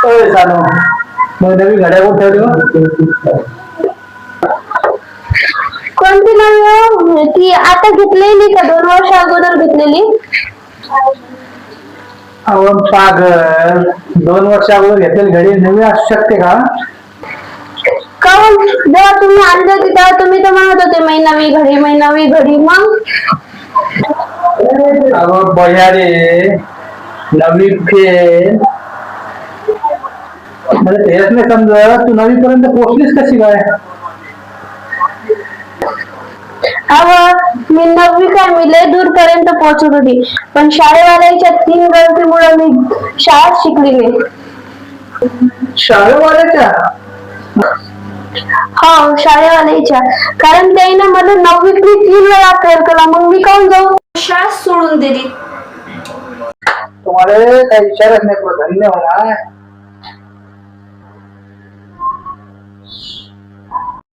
चालू मग नवी घड्या कोण ठेवली कोणती नवी ती आता घेतलेली का 2 वर्ष अगोदर घेतलेली? अहो पागल 2 वर्ष अगोदर घेतलेली घडी नवी असू शकते का? काऊन जेव्हा तुम्ही आणली होती तेव्हा तुम्ही तर म्हणत होते मै नवी घडी मग अगं बयारे नवी फेल मला तेच नाही समजत तू नवी पर्यंत पोहोचलीस कशी काय? मी 9वी काय मी लय दूर पर्यंत पोहोचत होती पण शाळेवाल्यांच्या 3 गलतीमुळे मी शाळेत शिकली नाही. शाळेवाल्याच्या? हो शाळेवाल्याच्या कारण त्याने मला 9वीतली 3 वेळा फेल केला मग मी काऊन जाऊ शाळा सोडून दिली. तुम्हाला काही विचारच नाही धन्यवाद.